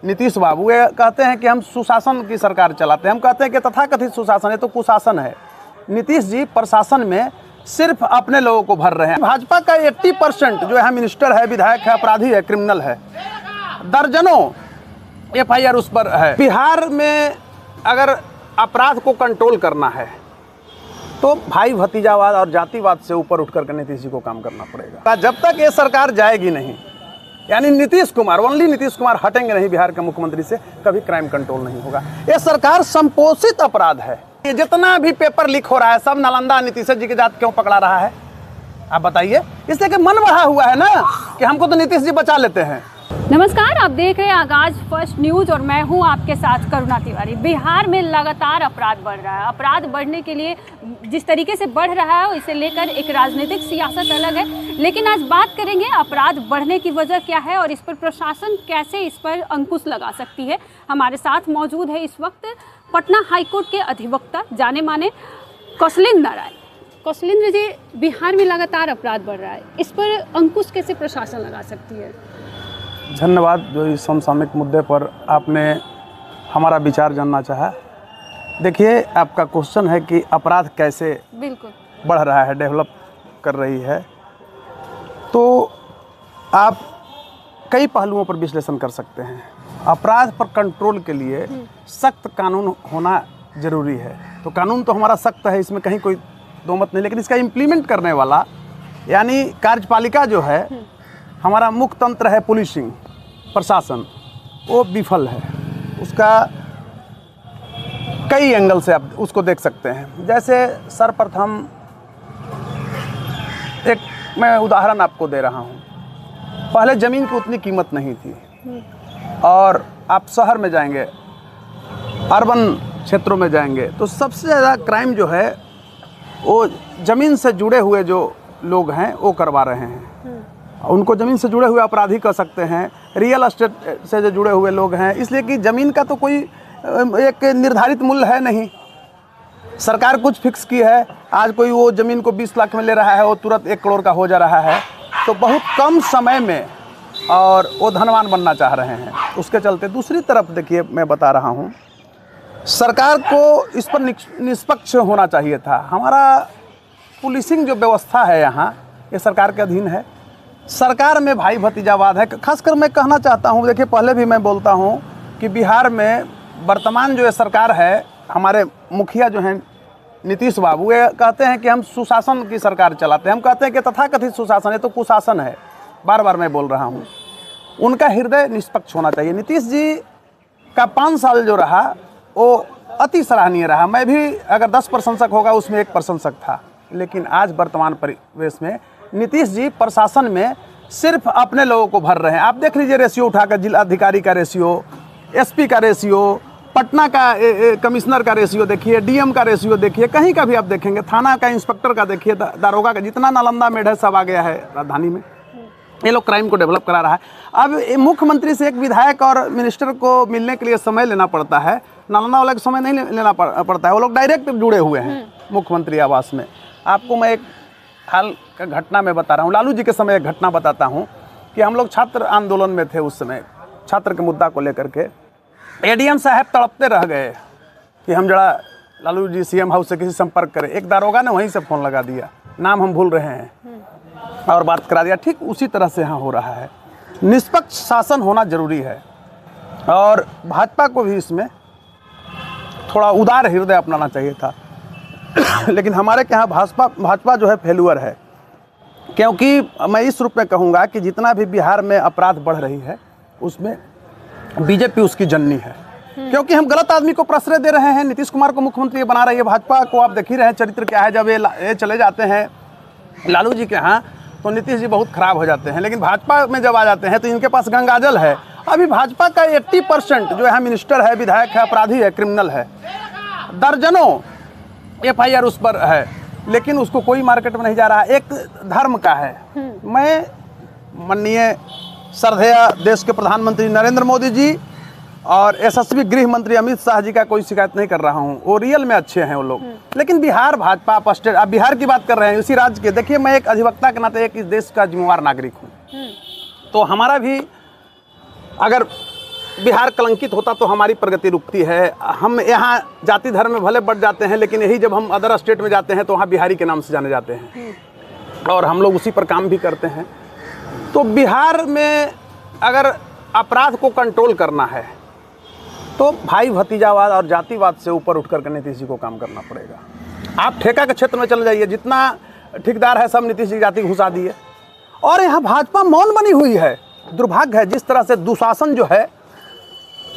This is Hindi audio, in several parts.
नीतीश बाबू ये कहते हैं कि हम सुशासन की सरकार चलाते हैं। हम कहते हैं कि तथाकथित सुशासन है तो कुशासन है। नीतीश जी प्रशासन में सिर्फ अपने लोगों को भर रहे हैं। भाजपा का 80% जो है मिनिस्टर है, विधायक है, अपराधी है, क्रिमिनल है। दर्जनों FIR उस पर है। बिहार में अगर अपराध को कंट्रोल करना है तो भाई भतीजावाद और जातिवाद से ऊपर उठ करके नीतीश जी को काम करना पड़ेगा। जब तक ये सरकार जाएगी नहीं, यानी नीतीश कुमार, ओनली नीतीश कुमार हटेंगे नहीं बिहार के मुख्यमंत्री से, कभी क्राइम कंट्रोल नहीं होगा। ये सरकार संपोषित अपराध है। ये जितना भी पेपर लीक हो रहा है सब नालंदा नीतीश जी की जात क्यों पकड़ा रहा है, आप बताइए। इसलिए कि मन बढ़ा हुआ है ना कि हमको तो नीतीश जी बचा लेते हैं। नमस्कार, आप देख रहे हैं आगाज फर्स्ट न्यूज और मैं हूं आपके साथ करुणा तिवारी। बिहार में लगातार अपराध बढ़ रहा है। अपराध बढ़ने के लिए जिस तरीके से बढ़ रहा है इसे लेकर एक राजनीतिक सियासत अलग है, लेकिन आज बात करेंगे अपराध बढ़ने की वजह क्या है और इस पर प्रशासन कैसे इस पर अंकुश लगा सकती है। हमारे साथ मौजूद है इस वक्त पटना हाईकोर्ट के अधिवक्ता जाने माने कौशलेंद्र नारायण। कौशलेंद्र जी, बिहार में लगातार अपराध बढ़ रहा है, इस पर अंकुश कैसे प्रशासन लगा सकती है? धन्यवाद जो इस समसामयिक मुद्दे पर आपने हमारा विचार जानना चाहा। देखिए, आपका क्वेश्चन है कि अपराध कैसे बिल्कुल बढ़ रहा है, डेवलप कर रही है, तो आप कई पहलुओं पर विश्लेषण कर सकते हैं। अपराध पर कंट्रोल के लिए सख्त कानून होना जरूरी है। तो कानून तो हमारा सख्त है, इसमें कहीं कोई दो मत नहीं, लेकिन इसका इम्प्लीमेंट करने वाला यानी कार्यपालिका जो है, हमारा मुख्य तंत्र है पुलिसिंग, प्रशासन, वो विफल है। उसका कई एंगल से आप उसको देख सकते हैं। जैसे सर्वप्रथम एक मैं उदाहरण आपको दे रहा हूँ। पहले ज़मीन की उतनी कीमत नहीं थी, और आप शहर में जाएंगे, अर्बन क्षेत्रों में जाएंगे, तो सबसे ज़्यादा क्राइम जो है वो ज़मीन से जुड़े हुए जो लोग हैं वो करवा रहे हैं। उनको ज़मीन से जुड़े हुए अपराधी कह सकते हैं, रियल एस्टेट से जो जुड़े हुए लोग हैं, इसलिए कि ज़मीन का तो कोई एक निर्धारित मूल्य है नहीं। सरकार कुछ फिक्स की है, आज कोई वो ज़मीन को 20 लाख में ले रहा है, वो तुरंत 1 करोड़ का हो जा रहा है, तो बहुत कम समय में और वो धनवान बनना चाह रहे हैं। उसके चलते दूसरी तरफ देखिए, मैं बता रहा हूँ, सरकार को इस पर निष्पक्ष होना चाहिए था। हमारा पुलिसिंग जो व्यवस्था है यहाँ, ये सरकार के अधीन है। सरकार में भाई भतीजावाद है। खासकर मैं कहना चाहता हूँ, देखिए पहले भी मैं बोलता हूँ कि बिहार में वर्तमान जो ये सरकार है, हमारे मुखिया जो हैं नीतीश बाबू, ये कहते हैं कि हम सुशासन की सरकार चलाते हैं। हम कहते हैं कि तथाकथित सुशासन है तो कुशासन है। बार बार मैं बोल रहा हूँ, उनका हृदय निष्पक्ष होना चाहिए। नीतीश जी का 5 साल जो रहा वो अति सराहनीय रहा। मैं भी अगर 10 प्रशंसक होगा उसमें 1 प्रशंसक था, लेकिन आज वर्तमान परिवेश में नीतीश जी प्रशासन में सिर्फ अपने लोगों को भर रहे हैं। आप देख लीजिए रेशियो उठाकर, जिला अधिकारी का रेशियो, SP का रेशियो, पटना का कमिश्नर का रेशियो देखिए, DM का रेशियो देखिए, कहीं का भी आप देखेंगे, थाना का इंस्पेक्टर का देखिए, दारोगा का, जितना नालंदा मेढ है सब आ गया है राजधानी में। ये लोग क्राइम को डेवलप करा रहा है। अब मुख्यमंत्री से एक विधायक और मिनिस्टर को मिलने के लिए समय लेना पड़ता है, नालंदा वाले को समय नहीं लेना पड़ता है। वो लोग डायरेक्ट जुड़े हुए हैं मुख्यमंत्री आवास में। आपको मैं एक हाल का घटना में बता रहा हूँ, लालू जी के समय एक घटना बताता हूँ कि हम लोग छात्र आंदोलन में थे। उस समय छात्र के मुद्दा को लेकर के ADM साहब तड़पते रह गए कि हम जरा लालू जी CM हाउस से किसी संपर्क करें। एक दारोगा ने वहीं से फ़ोन लगा दिया, नाम हम भूल रहे हैं, और बात करा दिया। ठीक उसी तरह से यहाँ हो रहा है। निष्पक्ष शासन होना जरूरी है, और भाजपा को भी इसमें थोड़ा उदार हृदय अपनाना चाहिए था। लेकिन हमारे यहाँ भाजपा जो है फेल्यूअर है, क्योंकि मैं इस रूप में कहूँगा कि जितना भी बिहार में अपराध बढ़ रही है उसमें BJP उसकी जननी है। क्योंकि हम गलत आदमी को प्रश्रय दे रहे हैं। नीतीश कुमार को मुख्यमंत्री बना रही है। भाजपा को आप देख ही रहे हैं चरित्र क्या है। जब ये चले जाते हैं लालू जी के यहाँ तो नीतीश जी बहुत खराब हो जाते हैं, लेकिन भाजपा में जब आ जाते हैं तो इनके पास गंगाजल है। अभी भाजपा का 80% जो है मिनिस्टर है, विधायक है, अपराधी है, क्रिमिनल है। दर्जनों FIR उस पर है, लेकिन उसको कोई मार्केट में नहीं जा रहा। एक धर्म का है। मैं माननीय श्रद्धेय देश के प्रधानमंत्री नरेंद्र मोदी जी और यशस्वी गृह मंत्री अमित शाह जी का कोई शिकायत नहीं कर रहा हूँ, वो रियल में अच्छे हैं वो लोग। लेकिन बिहार भाजपा आप स्टेट, आप बिहार की बात कर रहे हैं, उसी राज्य के। देखिए, मैं एक अधिवक्ता के नाते एक इस देश का जिम्मेवार नागरिक हूँ, तो हमारा भी अगर बिहार कलंकित होता तो हमारी प्रगति रुकती है। हम यहाँ जाति धर्म में भले बढ़ जाते हैं, लेकिन यही जब हम अदर स्टेट में जाते हैं तो वहाँ बिहारी के नाम से जाने जाते हैं और हम लोग उसी पर काम भी करते हैं। तो बिहार में अगर अपराध को कंट्रोल करना है तो भाई भतीजावाद और जातिवाद से ऊपर उठ करके नीतीश जी को काम करना पड़ेगा। आप ठेका के क्षेत्र में चले जाइए, जितना ठेकेदार है सब नीतीश जी की जाति घुसा दिए और यहाँ भाजपा मौन बनी हुई है। दुर्भाग्य है जिस तरह से दुशासन जो है,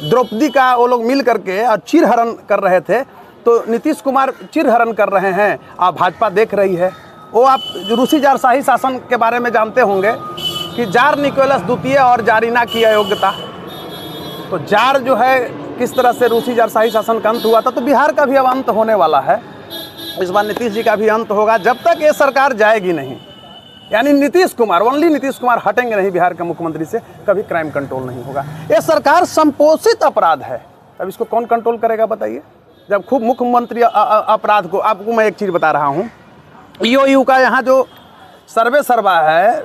द्रौपदी का वो लोग मिल करके और चिरहरण कर रहे थे, तो नीतीश कुमार चिरहरण कर रहे हैं और भाजपा देख रही है। वो आप रूसी जारशाही शासन के बारे में जानते होंगे कि जार निकोलस द्वितीय और जारीना की अयोग्यता, तो जार जो है किस तरह से रूसी जारशाही शासन का अंत हुआ था, तो बिहार का भी अब अंत होने वाला है। इस बार नीतीश जी का भी अंत होगा। जब तक ये सरकार जाएगी नहीं, यानी नीतीश कुमार, ओनली नीतीश कुमार हटेंगे नहीं बिहार के मुख्यमंत्री से, कभी क्राइम कंट्रोल नहीं होगा। ये सरकार संपोषित अपराध है, अब इसको कौन कंट्रोल करेगा बताइए। जब खूब मुख्यमंत्री अपराध को, आपको मैं एक चीज़ बता रहा हूँ, ईओयू का यहाँ जो सर्वे सर्वा है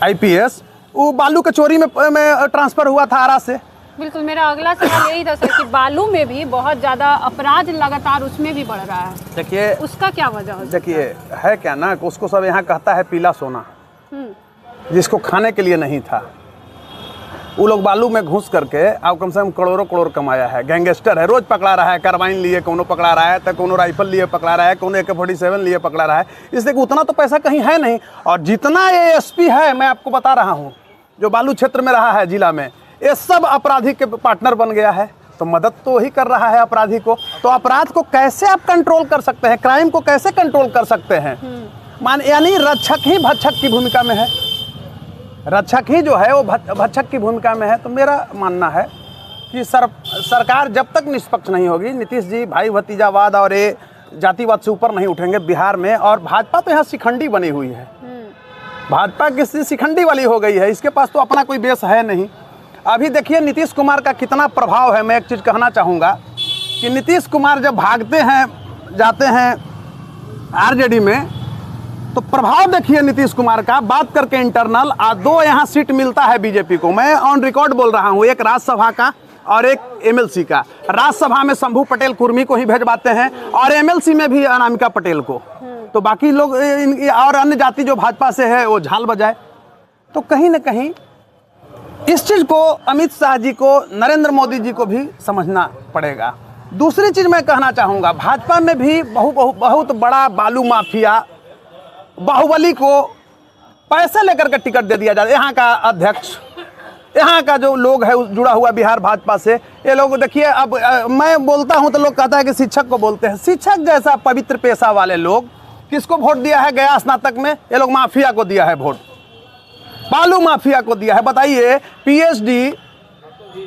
IPS, वो बालू के चोरी में ट्रांसफ़र हुआ था आरा से। बिल्कुल, मेरा अगला सवाल यही था सर कि बालू में भी बहुत ज़्यादा अपराध लगातार उसमें भी बढ़ रहा है। देखिए उसका क्या वजह है? देखिए है क्या ना, उसको सब यहाँ कहता है पीला सोना, जिसको खाने के लिए नहीं था। वो लोग बालू में घुस करके अब कम से कम करोड़ों करोड़ कमाया है। गैंगस्टर है, रोज पकड़ा रहा है, कार्बाइन लिए कोनो पकड़ा रहा है, तो कोनो राइफल लिए पकड़ा रहा है, कोनो AK-47 लिए पकड़ा रहा है। इसलिए कि उतना तो पैसा कहीं है नहीं। और जितना ये SP है, मैं आपको बता रहा हूँ, जो बालू क्षेत्र में रहा है जिला में, ये सब अपराधी के पार्टनर बन गया है। तो मदद तो वही कर रहा है अपराधी को। तो अपराध को कैसे आप कंट्रोल कर सकते हैं, क्राइम को कैसे कंट्रोल कर सकते हैं? यानी रक्षक ही भक्षक की भूमिका में है, रक्षक ही जो है वो भक्षक की भूमिका में है। तो मेरा मानना है कि सरकार जब तक निष्पक्ष नहीं होगी, नीतीश जी भाई भतीजावाद और ये जातिवाद से ऊपर नहीं उठेंगे बिहार में। और भाजपा तो यहाँ शिखंडी बनी हुई है, भाजपा किसी शिखंडी वाली हो गई है, इसके पास तो अपना कोई बेस है नहीं। अभी देखिए नीतीश कुमार का कितना प्रभाव है। मैं एक चीज़ कहना चाहूँगा कि नीतीश कुमार जब भागते हैं, जाते हैं RJD में, तो प्रभाव देखिए नीतीश कुमार का। बात करके इंटरनल 2 यहाँ सीट मिलता है बीजेपी को। मैं ऑन रिकॉर्ड बोल रहा हूँ, एक राज्यसभा का और एक MLC का। राज्यसभा में शंभू पटेल कुर्मी को ही भेजवाते हैं और MLC में भी अनामिका पटेल को। तो बाकी लोग और अन्य जाति जो भाजपा से है वो झाल बजाए। तो कहीं ना कहीं इस चीज़ को अमित शाह जी को, नरेंद्र मोदी जी को भी समझना पड़ेगा। दूसरी चीज़ मैं कहना चाहूँगा, भाजपा में भी बहुत बड़ा बालू माफिया, बाहुबली को पैसे लेकर के टिकट दे दिया जाता है। यहाँ का अध्यक्ष, यहाँ का जो लोग है जुड़ा हुआ बिहार भाजपा से, ये लोग देखिए। अब मैं बोलता हूँ तो लोग कहता है कि शिक्षक को बोलते हैं। शिक्षक जैसा पवित्र पेशा वाले लोग किसको वोट दिया है गया स्नातक में? ये लोग माफिया को दिया है वोट, बालू माफिया को दिया है। बताइए, PhD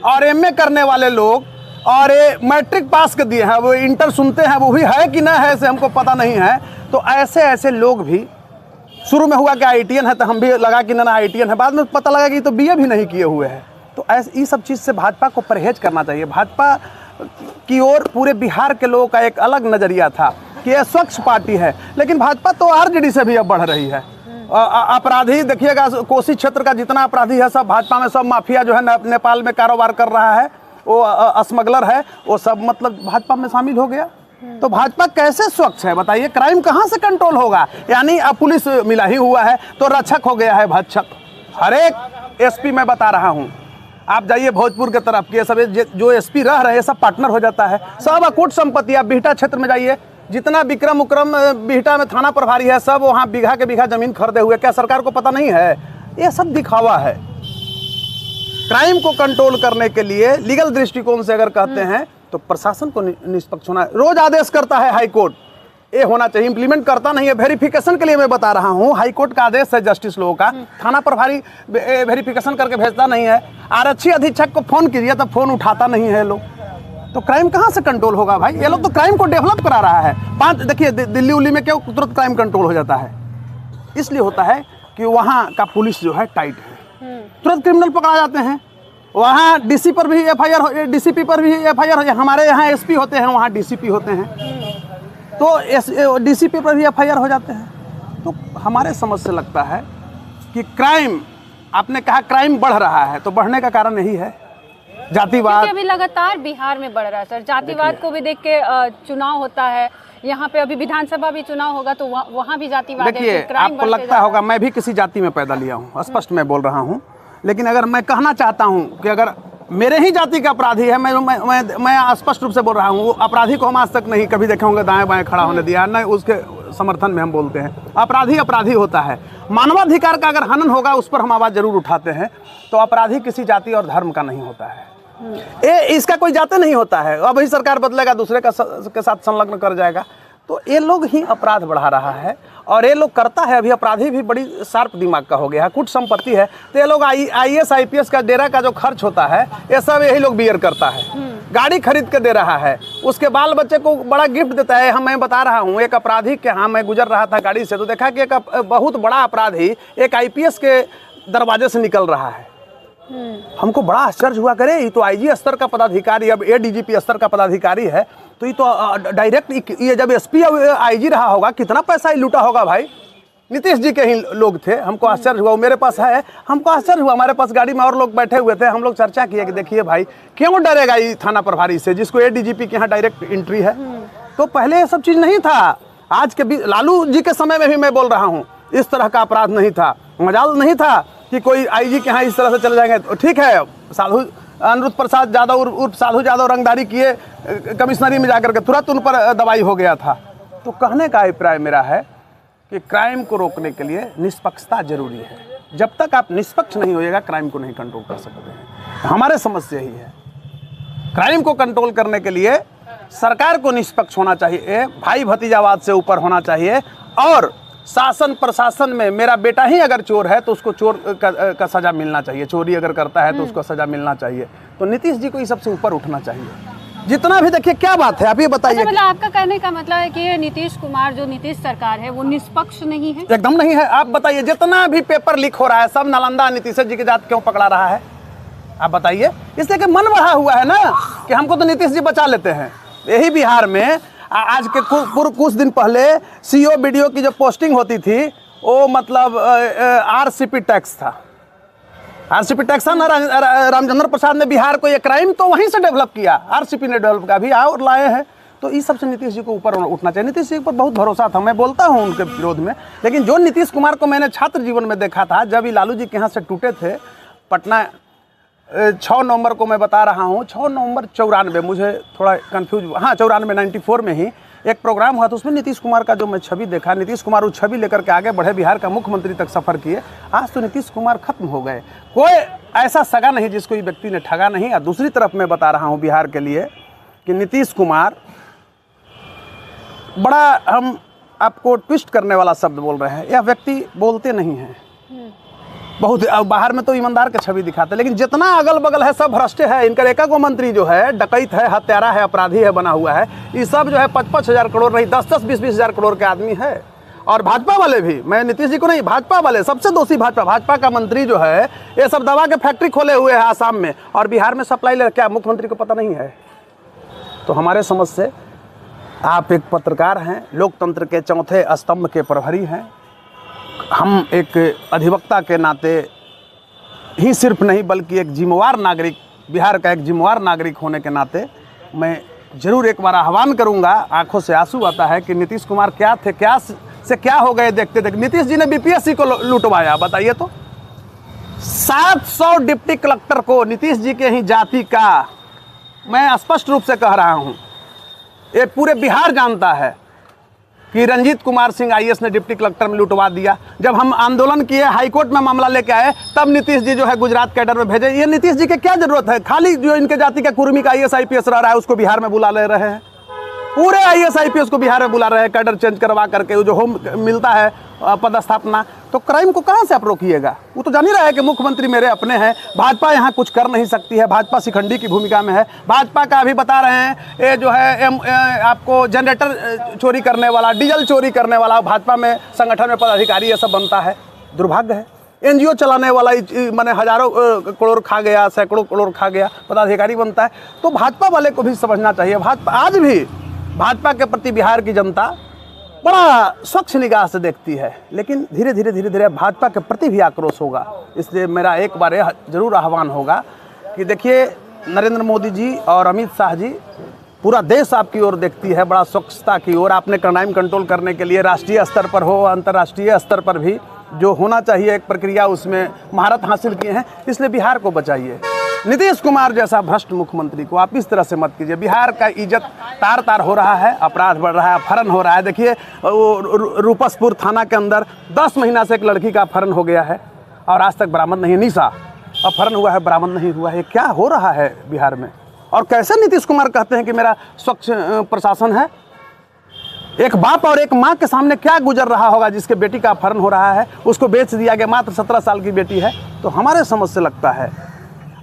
और MA करने वाले लोग और ये मैट्रिक पास कर दिए हैं, वो इंटर सुनते हैं, वो भी है कि ना है से हमको पता नहीं है। तो ऐसे ऐसे लोग भी, शुरू में हुआ कि IITian है, तो हम भी लगा कि ना IITian है, बाद में पता लगा कि तो BA भी नहीं किए हुए हैं। तो ऐसे ये सब चीज़ से भाजपा को परहेज करना चाहिए। भाजपा की ओर पूरे बिहार के लोगों का एक अलग नज़रिया था कि यह स्वच्छ पार्टी है, लेकिन भाजपा तो RJD से भी अब बढ़ रही है। अपराधी देखिएगा, कोसी क्षेत्र का जितना अपराधी है सब भाजपा में, सब माफिया जो है नेपाल में कारोबार कर रहा है, वो स्मगलर है, वो सब मतलब भाजपा में शामिल हो गया। तो भाजपा कैसे स्वच्छ है बताइए? क्राइम कहाँ से कंट्रोल होगा? यानी अब पुलिस मिला ही हुआ है तो रक्षक हो गया है भक्षक। हर एक SP मैं बता रहा हूँ, आप जाइए भोजपुर के तरफ के सब जो SP रह रहे हैं सब पार्टनर हो जाता है, सब अकूट संपत्ति। आप बिहटा क्षेत्र में जाइए, जितना विक्रम उक्रम बिहटा में थाना प्रभारी है, सब वहाँ बीघा के बीघा जमीन खरीदे हुए। क्या सरकार को पता नहीं है? ये सब दिखावा है। क्राइम को कंट्रोल करने के लिए लीगल दृष्टिकोण से अगर कहते हैं तो प्रशासन को निष्पक्ष होना। रोज आदेश करता है हाई कोर्ट, ये होना चाहिए, इम्प्लीमेंट करता नहीं है। वेरिफिकेशन के लिए मैं बता रहा हूँ, हाई कोर्ट का आदेश है जस्टिस लोगों का, थाना प्रभारी वेरिफिकेशन करके भेजता नहीं है। आरक्षी अधीक्षक को फोन कीजिए तो फोन उठाता नहीं है लोग। तो क्राइम कहाँ से कंट्रोल होगा भाई? ये लोग तो क्राइम को डेवलप करा रहा है। देखिए दिल्ली उल्ली में क्यों तुरंत क्राइम कंट्रोल हो जाता है? इसलिए होता है कि वहाँ का पुलिस जो है टाइट है, तुरंत क्रिमिनल पकड़ा जाते हैं। वहाँ DC पर भी FIR, DCP पर भी FIR। हमारे यहाँ SP होते हैं, वहाँ DCP होते हैं, तो DCP पर भी FIR हो जाते हैं। तो हमारे समझ से लगता है कि क्राइम, आपने कहा क्राइम बढ़ रहा है, तो बढ़ने का कारण यही है जातिवाद अभी लगातार बिहार में बढ़ रहा है सर, जातिवाद को भी देख के चुनाव होता है, यहाँ पे अभी विधानसभा भी चुनाव होगा तो वहाँ भी जातिवाद है। देखिए, आपको लगता होगा मैं भी किसी जाति में पैदा लिया हूँ, स्पष्ट मैं बोल रहा हूँ, लेकिन अगर मैं कहना चाहता हूँ कि अगर मेरे ही जाति का अपराधी है, मैं स्पष्ट रूप से बोल रहा हूँ, वो अपराधी को हम आज तक नहीं कभी देखे होंगे दाएं बाएं खड़ा होने दिया, न उसके समर्थन में हम बोलते हैं। अपराधी अपराधी होता है, मानवाधिकार का अगर हनन होगा उस पर हम आवाज़ जरूर उठाते हैं। तो अपराधी किसी जाति और धर्म का नहीं होता है, इसका कोई जाति नहीं होता है। अब ही सरकार बदलेगा, दूसरे के साथ संलग्न कर जाएगा, तो ये लोग ही अपराध बढ़ा रहा है और ये लोग करता है। अभी अपराधी भी बड़ी शार्प दिमाग का हो गया है, कुछ संपत्ति है तो ये लोग IAS IPS का डेरा का जो खर्च होता है ये सब यही लोग बियर करता है, गाड़ी खरीद के दे रहा है, उसके बाल बच्चे को बड़ा गिफ्ट देता है। मैं बता रहा हूँ, एक अपराधी के यहाँ मैं गुजर रहा था गाड़ी से, तो देखा कि एक बहुत बड़ा अपराधी एक IPS के दरवाजे से निकल रहा है। हमको बड़ा आश्चर्य हुआ, करे ये तो IG स्तर का पदाधिकारी, अब ADGP स्तर का पदाधिकारी है, तो ये तो डायरेक्ट ये जब SP IG रहा होगा कितना पैसा ही लूटा होगा भाई। नीतीश जी के ही लोग थे, हमको आश्चर्य हुआ, मेरे पास है, हमको आश्चर्य हुआ, हमारे पास गाड़ी में और लोग बैठे हुए थे, हम लोग चर्चा किए कि देखिए भाई क्यों डरेगा ये थाना प्रभारी से जिसको ADGP के यहाँ डायरेक्ट एंट्री है। तो पहले ये सब चीज़ नहीं था, आज के लालू जी के समय में भी मैं बोल रहा हूँ इस तरह का अपराध नहीं था, मजाल नहीं था कि कोई IG के यहाँ इस तरह से चले जाएंगे। तो ठीक है, साधु अनिरुद्ध प्रसाद यादव उर्फ साधु यादव रंगदारी किए, कमिश्नरी में जाकर के तुरंत उन पर दवाई हो गया था। तो कहने का अभिप्राय मेरा है कि क्राइम को रोकने के लिए निष्पक्षता जरूरी है। जब तक आप निष्पक्ष नहीं होइएगा क्राइम को नहीं कंट्रोल कर सकते हैं। हमारे समस्या यही है, क्राइम को कंट्रोल करने के लिए सरकार को निष्पक्ष होना चाहिए, भाई भतीजावाद से ऊपर होना चाहिए, और शासन प्रशासन में मेरा बेटा ही अगर चोर है तो उसको चोर का सजा मिलना चाहिए, चोरी अगर करता है तो उसको सजा मिलना चाहिए। तो नीतीश जी को इस सबसे ऊपर उठना चाहिए जितना भी। देखिए क्या बात है, आप ये बताइए। मतलब आपका कहने का मतलब है कि नीतीश कुमार जो नीतीश सरकार है वो निष्पक्ष नहीं है? एकदम नहीं है। आप बताइए, जितना भी पेपर लीक हो रहा है सब नालंदा नीतीश जी की जात क्यों पकड़ा रहा है, आप बताइए। इसलिए कि मन बढ़ा हुआ है ना कि हमको तो नीतीश जी बचा लेते हैं। यही बिहार में आज के कुछ दिन पहले CO BDO की जो पोस्टिंग होती थी वो मतलब RCP टैक्स था, RCP टैक्स था ना। रामचंद्र प्रसाद ने बिहार को ये क्राइम तो वहीं से डेवलप किया, RCP ने डेवलप किया, अभी और लाए हैं। तो इस सबसे नीतीश जी को ऊपर उठना चाहिए। नीतीश जी पर बहुत भरोसा था, मैं बोलता हूँ उनके विरोध में, लेकिन जो नीतीश कुमार को मैंने छात्र जीवन में देखा था जब ये लालू जी के यहाँ से टूटे थे, पटना 6 नवंबर को मैं बता रहा हूँ, 6 नवंबर 94, मुझे थोड़ा कंफ्यूज, हाँ 94 94 में ही एक प्रोग्राम हुआ था, उसमें नीतीश कुमार का जो मैं छवि देखा, नीतीश कुमार उस छवि लेकर के आगे बढ़े, बिहार का मुख्यमंत्री तक सफ़र किए। आज तो नीतीश कुमार खत्म हो गए, कोई ऐसा सगा नहीं जिसको ये व्यक्ति ने ठगा नहीं। और दूसरी तरफ मैं बता रहा हूँ बिहार के लिए कि नीतीश कुमार बड़ा, हम आपको ट्विस्ट करने वाला शब्द बोल रहे हैं, यह व्यक्ति बोलते नहीं हैं बहुत, बाहर में तो ईमानदार की छवि दिखाते, लेकिन जितना अगल बगल है सब भ्रष्ट है। इनका एक मंत्री जो है डकैत है, हत्यारा है, अपराधी है, बना हुआ है। ये सब जो है 5-5 हज़ार करोड़ नहीं 10-10 20-20 हज़ार करोड़ के आदमी है। और भाजपा वाले भी, मैं नीतीश जी को नहीं, भाजपा वाले सबसे दोषी भाजपा का मंत्री जो है ये सब दवा के फैक्ट्री खोले हुए है आसाम में, और बिहार में सप्लाई ले, क्या मुख्यमंत्री को पता नहीं है? तो हमारे समझ से आप एक पत्रकार हैं, लोकतंत्र के चौथे स्तंभ के प्रहरी हैं। हम एक अधिवक्ता के नाते ही सिर्फ नहीं बल्कि एक जिम्मेवार नागरिक, बिहार का एक जिम्मेवार नागरिक होने के नाते मैं ज़रूर एक बार आह्वान करूंगा। आंखों से आंसू आता है कि नीतीश कुमार क्या थे, क्या से क्या हो गए देखते देखते। नीतीश जी ने BPSC को लुटवाया, बताइए तो। 700 डिप्टी कलेक्टर को नीतीश जी के ही जाति का, मैं स्पष्ट रूप से कह रहा हूँ, ये पूरे बिहार जानता है कि रंजीत कुमार सिंह IAS ने डिप्टी कलेक्टर में लुटवा दिया। जब हम आंदोलन किए, हाईकोर्ट में मामला लेके आए, तब नीतीश जी जो है गुजरात कैडर में भेजे। ये नीतीश जी के क्या जरूरत है? खाली जो इनके जाति का कुर्मी का IAS IPS रह रहा है उसको बिहार में बुला ले रहे हैं, पूरे IAS IPS को बिहार में बुला रहे हैं, कैडर चेंज करवा करके जो होम मिलता है पदस्थापना। तो क्राइम को कहाँ से आप रोकिएगा? वो तो जान ही रहा है कि मुख्यमंत्री मेरे अपने हैं, भाजपा यहाँ कुछ कर नहीं सकती है, भाजपा शिखंडी की भूमिका में है। भाजपा का अभी बता रहे हैं ये जो है आपको जनरेटर चोरी करने वाला, डीजल चोरी करने वाला भाजपा में संगठन में पदाधिकारी ये सब बनता है, दुर्भाग्य है। NGO चलाने वाला मैंने हजारों करोड़ खा गया, सैकड़ों करोड़ खा गया, पदाधिकारी बनता है। तो भाजपा वाले को भी समझना चाहिए, भाजपा आज भी भाजपा के प्रति बिहार की जनता बड़ा स्वच्छ निगाह से देखती है, लेकिन धीरे धीरे भाजपा के प्रति भी आक्रोश होगा। इसलिए मेरा एक बार जरूर आह्वान होगा कि देखिए नरेंद्र मोदी जी और अमित शाह जी, पूरा देश आपकी ओर देखती है, बड़ा स्वच्छता की ओर। आपने क्राइम कंट्रोल करने के लिए राष्ट्रीय स्तर पर हो, अंतर्राष्ट्रीय स्तर पर भी जो होना चाहिए एक प्रक्रिया, उसमें महारत हासिल किए हैं, इसलिए बिहार को बचाइए। नीतीश कुमार जैसा भ्रष्ट मुख्यमंत्री को आप इस तरह से मत कीजिए। बिहार का इज्जत तार तार हो रहा है, अपराध बढ़ रहा है, अपहरण हो रहा है। देखिए रूपसपुर थाना के अंदर 10 महीना से एक लड़की का अपहरण हो गया है और आज तक बरामद नहीं। निशा अपहरण हुआ है, बरामद नहीं हुआ है। क्या हो रहा है बिहार में? और कैसे नीतीश कुमार कहते हैं कि मेरा स्वच्छ प्रशासन है? एक बाप और एक माँ के सामने क्या गुजर रहा होगा जिसके बेटी का अपहरण हो रहा है, उसको बेच दिया गया, मात्र 17 साल की बेटी है। तो हमारे समझ से लगता है,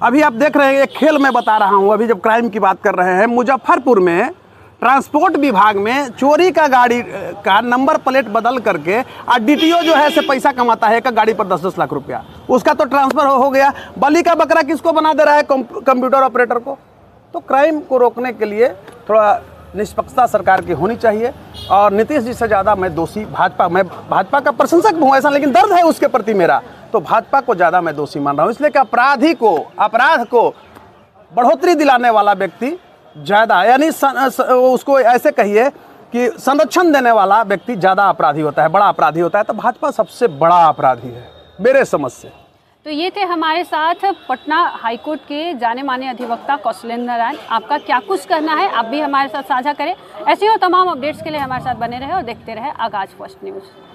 अभी आप देख रहे हैं एक खेल मैं बता रहा हूँ, अभी जब क्राइम की बात कर रहे हैं, मुजफ्फरपुर में ट्रांसपोर्ट विभाग में चोरी का गाड़ी का नंबर प्लेट बदल करके DTO जो है से पैसा कमाता है एक गाड़ी पर 10-10 लाख रुपया, उसका तो ट्रांसफर हो गया। बलि का बकरा किसको बना दे रहा है? कंप्यूटर ऑपरेटर को। तो क्राइम को रोकने के लिए थोड़ा निष्पक्षता सरकार की होनी चाहिए। और नीतीश जी से ज़्यादा मैं दोषी मैं भाजपा का प्रशंसक हूँ ऐसा, लेकिन दर्द है उसके प्रति मेरा, तो भाजपा को ज़्यादा मैं दोषी मान रहा हूँ। इसलिए कि अपराध को बढ़ोतरी दिलाने वाला व्यक्ति ज़्यादा, यानी उसको ऐसे कहिए कि संरक्षण देने वाला व्यक्ति ज़्यादा अपराधी होता है, बड़ा अपराधी होता है। तो भाजपा सबसे बड़ा अपराधी है मेरे समझ से। तो ये थे हमारे साथ पटना हाईकोर्ट के जाने माने अधिवक्ता कौशलेंद्र नारायण। आपका क्या कुछ कहना है आप भी हमारे साथ साझा करें। ऐसे ही तमाम अपडेट्स के लिए हमारे साथ बने रहे और देखते रहे आगाज फर्स्ट न्यूज़।